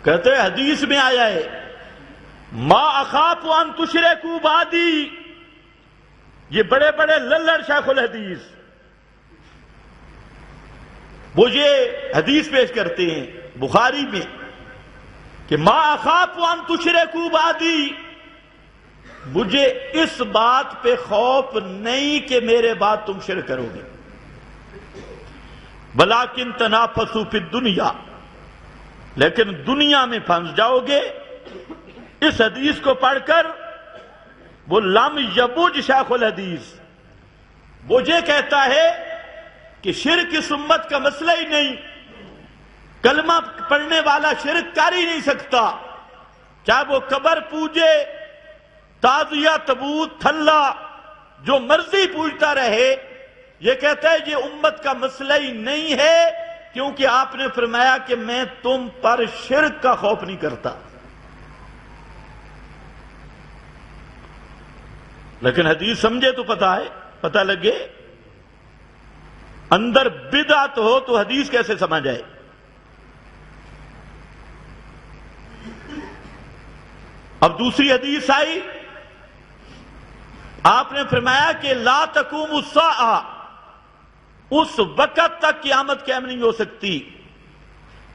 کہتے ہیں حدیث میں آیا ہے ما اخاف ان تشرکوا بعدی، یہ بڑے بڑے للڑ شیخ الحدیث وہ یہ حدیث پیش کرتے ہیں بخاری میں کہ ما اخاف ان تشرکوا بعدی، مجھے اس بات پہ خوف نہیں کہ میرے بعد تم شرک کرو گے، بلاکن تنافسوا فی الدنیا، لیکن دنیا میں پھنس جاؤ گے۔ اس حدیث کو پڑھ کر وہ لم یبج شیخ الحدیث وہ یہ کہتا ہے کہ شرک اس امت کا مسئلہ ہی نہیں، کلمہ پڑھنے والا شرک کر ہی نہیں سکتا، چاہے وہ قبر پوجے، تازیہ، تبوت، تھلا، جو مرضی پوجتا رہے۔ یہ کہتا ہے یہ امت کا مسئلہ ہی نہیں ہے، کیونکہ آپ نے فرمایا کہ میں تم پر شرک کا خوف نہیں کرتا۔ لیکن حدیث سمجھے تو پتہ لگے، اندر بدعت ہو تو حدیث کیسے سمجھ آئے؟ اب دوسری حدیث آئی، آپ نے فرمایا کہ لا تقوم الساعہ، اس وقت تک قیامت قائم نہیں ہو سکتی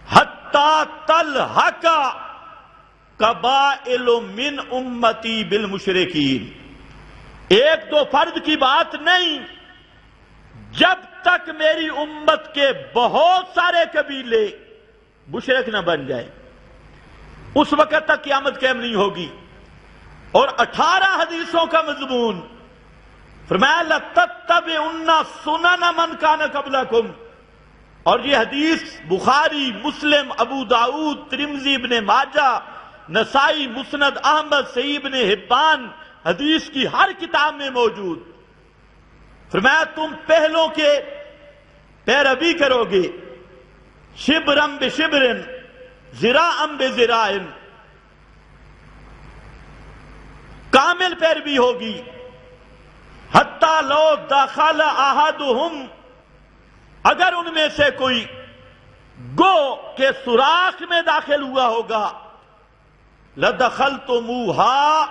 حتی تلحق قبائل من امتی بالمشرکین، ایک دو فرد کی بات نہیں، جب تک میری امت کے بہت سارے قبیلے مشرک نہ بن جائیں اس وقت تک قیامت قائم نہیں ہوگی۔ اور 18 حدیثوں کا مضمون فرمایا لَتَتَّبِعُنَّ سُنَنَ مَنْ كَانَ قَبْلَكُمْ، اور یہ حدیث بخاری، مسلم، ابو داؤد، ترمذی، ابن ماجہ، نسائی، مسند احمد، صحیح ابن حبان، حدیث کی ہر کتاب میں موجود۔ فرمایا تم پہلوں کے پیروی کرو گے، شبرم بشبرن، ذراعم بذراعن، کامل پیروی ہوگی، حتی لو دخل احدہم، اگر ان میں سے کوئی گو کے سوراخ میں داخل ہوا ہوگا، لدخلتموہا،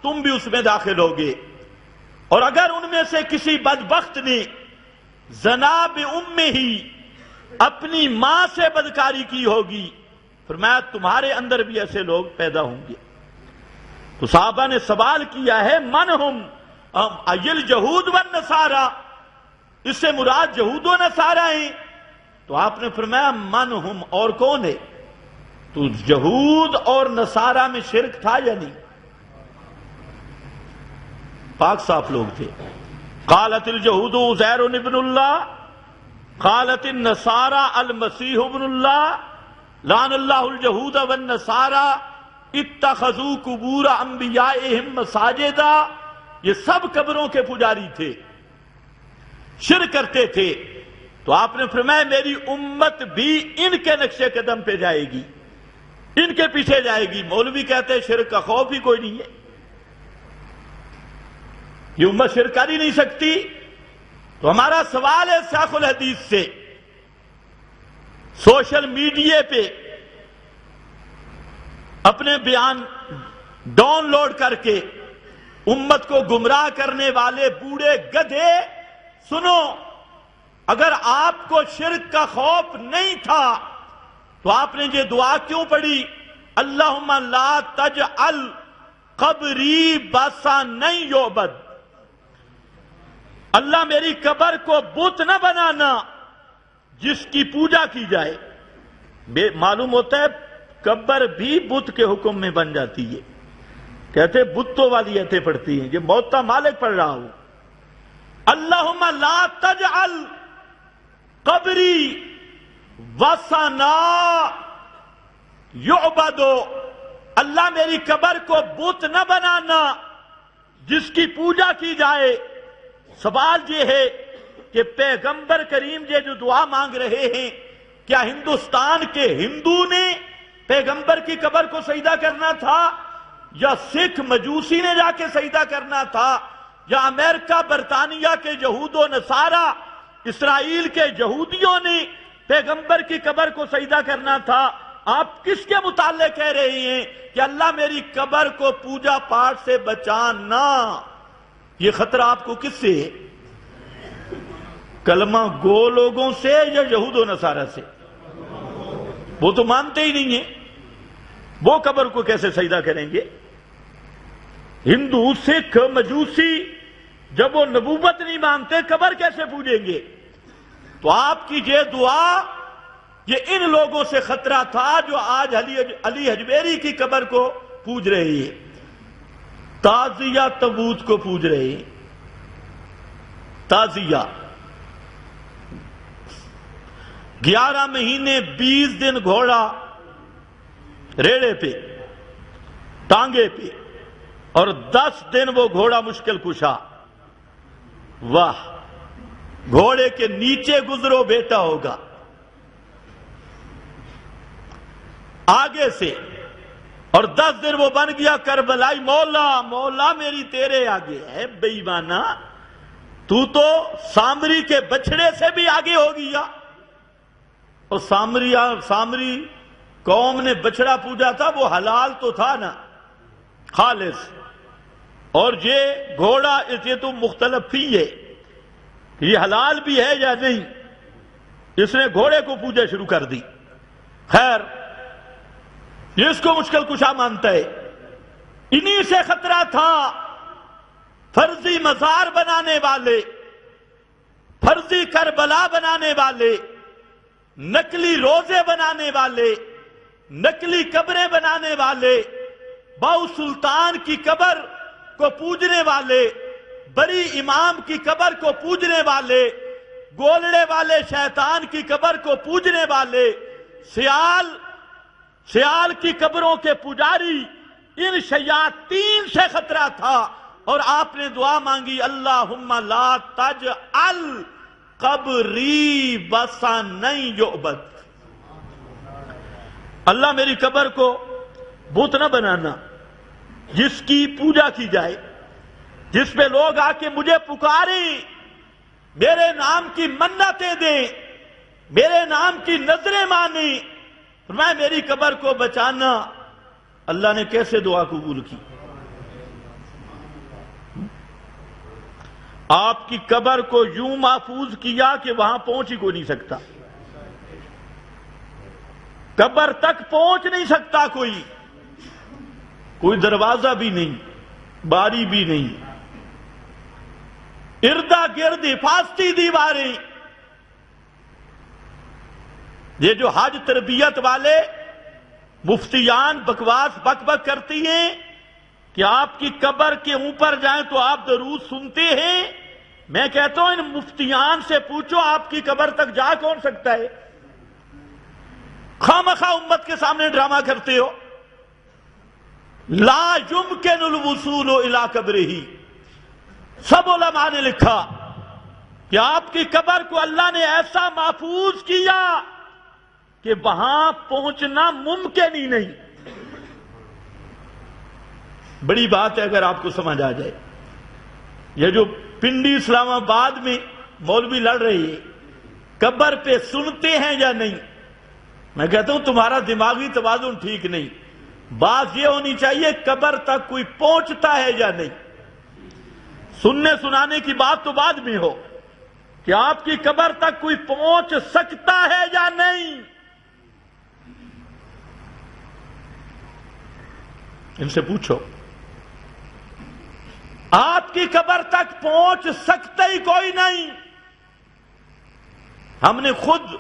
تم بھی اس میں داخل ہوگے، اور اگر ان میں سے کسی بدبخت نے زنا بامہ، اپنی ماں سے بدکاری کی ہوگی، فرمایا تمہارے اندر بھی ایسے لوگ پیدا ہوں گے۔ تو صحابہ نے سوال کیا ہے من ہم ایل یہود والنصارى، اس سے مراد یہود و نصارہ ہیں؟ تو آپ نے فرمایا من ہم، اور کون ہے؟ تو یہود اور نصارہ میں شرک تھا یا نہیں؟ پاک صاف لوگ تھے۔ قالت الجہود عزیر ابن اللہ، قالت النصارى المسیح ابن اللہ، لعن اللہ الجہود والنصارى اتخذوا قبور انبیائہم مساجدا، یہ سب قبروں کے پجاری تھے، شرک کرتے تھے۔ تو آپ نے فرمایا میری امت بھی ان کے نقش قدم پہ جائے گی، ان کے پیچھے جائے گی۔ مولوی کہتے ہیں شرک کا خوف ہی کوئی نہیں ہے، یہ امت شرک کر ہی نہیں سکتی۔ تو ہمارا سوال ہے شیخ الحدیث سے، سوشل میڈیا پہ اپنے بیان ڈاؤن لوڈ کر کے امت کو گمراہ کرنے والے بوڑھے گدھے، سنو، اگر آپ کو شرک کا خوف نہیں تھا تو آپ نے یہ دعا کیوں پڑھی؟ اللہم لا تجعل قبری بسانا یعبد، اللہ میری قبر کو بت نہ بنانا جس کی پوجا کی جائے۔ معلوم ہوتا ہے قبر بھی بت کے حکم میں بن جاتی ہے، کہتے بتوں والی ایتیں پڑھتی ہیں، یہ موتا مالک پڑھ رہا ہوں۔ اللہم لا تجعل قبری وسنا یعبد، اللہ میری قبر کو بت نہ بنانا جس کی پوجا کی جائے۔ سوال یہ ہے کہ پیغمبر کریم یہ جو دعا مانگ رہے ہیں، کیا ہندوستان کے ہندو نے پیغمبر کی قبر کو سجدہ کرنا تھا، یا سکھ مجوسی نے جا کے سجدہ کرنا تھا، یا امریکہ برطانیہ کے یہود و نصارہ، اسرائیل کے یہودیوں نے پیغمبر کی قبر کو سجدہ کرنا تھا؟ آپ کس کے متعلق کہہ رہی ہیں کہ اللہ میری قبر کو پوجا پاٹ سے بچانا؟ یہ خطرہ آپ کو کس سے ہے؟ کلمہ گو لوگوں سے یا یہود و نصارہ سے؟ وہ تو مانتے ہی نہیں ہیں، وہ قبر کو کیسے سجدہ کریں گے؟ ہندو، سکھ، مجوسی جب وہ نبوت نہیں مانتے قبر کیسے پوجیں گے؟ تو آپ کی یہ دعا یہ ان لوگوں سے خطرہ تھا جو آج علی حجویری کی قبر کو پوج رہے ہیں، تعزیہ تبوت کو پوج رہے ہیں۔ تعزیہ 11 مہینے 20 دن گھوڑا ریڑے پہ، ٹانگے پہ، اور 10 دن وہ گھوڑا مشکل کشا۔ واہ، گھوڑے کے نیچے گزرو بیٹا ہوگا، آگے سے، اور 10 دن وہ بن گیا کربلائی مولا۔ مولا میری تیرے آگے ہے بے ایمانہ، تو سامری کے بچڑے سے بھی آگے ہو گیا۔ اور سامری قوم نے بچڑا پوجا تھا، وہ حلال تو تھا نا، خالص۔ اور یہ گھوڑا یہ تو مختلف ہی ہے، یہ حلال بھی ہے یا نہیں۔ اس نے گھوڑے کو پوجا شروع کر دی۔ خیر، یہ اس کو مشکل کشا مانتا ہے۔ انہی سے خطرہ تھا فرضی مزار بنانے والے، فرضی کربلا بنانے والے، نقلی روزے بنانے والے، نقلی قبریں بنانے والے، باؤ سلطان کی قبر کو پوجنے والے، بری امام کی قبر کو پوجنے والے، گولڑے والے شیطان کی قبر کو پوجنے والے، سیال کی قبروں کے پجاری، ان شیاطین سے خطرہ تھا۔ اور آپ نے دعا مانگی، اللہم لا تجعل قبری بسطا یعبد، اللہ میری قبر کو بت نہ بنانا جس کی پوجا کی جائے، جس پہ لوگ آ کے مجھے پکاریں، میرے نام کی منتیں دیں، میرے نام کی نظریں مانیں، میں میری قبر کو بچانا۔ اللہ نے کیسے دعا قبول کی؟ آپ کی قبر کو یوں محفوظ کیا کہ وہاں پہنچ ہی کوئی نہیں سکتا، قبر تک پہنچ نہیں سکتا کوئی دروازہ بھی نہیں، باری بھی نہیں، اردا گرد حفاظتی دیواریں۔ یہ جو حج تربیت والے مفتیان بکواس بک بک کرتی ہیں کہ آپ کی قبر کے اوپر جائیں تو آپ درود سنتے ہیں، میں کہتا ہوں ان مفتیان سے پوچھو آپ کی قبر تک جا کون سکتا ہے؟ خامخواہ امت کے سامنے ڈرامہ کرتے ہو۔ لا یمکن الوصول الی قبرہ، سب علماء نے لکھا کہ آپ کی قبر کو اللہ نے ایسا محفوظ کیا کہ وہاں پہنچنا ممکن ہی نہیں۔ بڑی بات ہے اگر آپ کو سمجھ آ جائے۔ یہ جو پنڈی اسلام آباد میں مولوی لڑ رہی ہے قبر پہ سنتے ہیں یا نہیں، میں کہتا ہوں تمہارا دماغی توازن ٹھیک نہیں۔ بات یہ ہونی چاہیے قبر تک کوئی پہنچتا ہے یا نہیں۔ سننے سنانے کی بات تو بعد میں ہو کہ آپ کی قبر تک کوئی پہنچ سکتا ہے یا نہیں۔ ان سے پوچھو، آپ کی قبر تک پہنچ سکتا ہی کوئی نہیں۔ ہم نے خود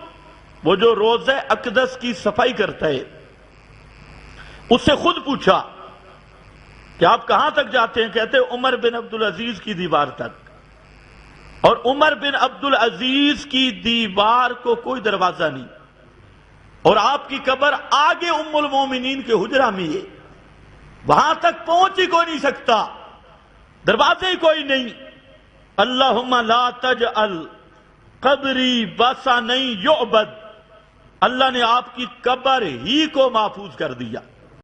وہ جو روضہ اقدس کی صفائی کرتا ہے اس سے خود پوچھا کہ آپ کہاں تک جاتے ہیں؟ کہتے ہیں عمر بن عبدالعزیز کی دیوار تک، اور عمر بن عبدالعزیز کی دیوار کو کوئی دروازہ نہیں، اور آپ کی قبر آگے ام المومنین کے حجرہ میں ہے، وہاں تک پہنچ ہی کوئی نہیں سکتا، دروازے ہی کوئی نہیں۔ اللہم لا تجعل قبری بسطا یعبد، اللہ نے آپ کی قبر ہی کو محفوظ کر دیا۔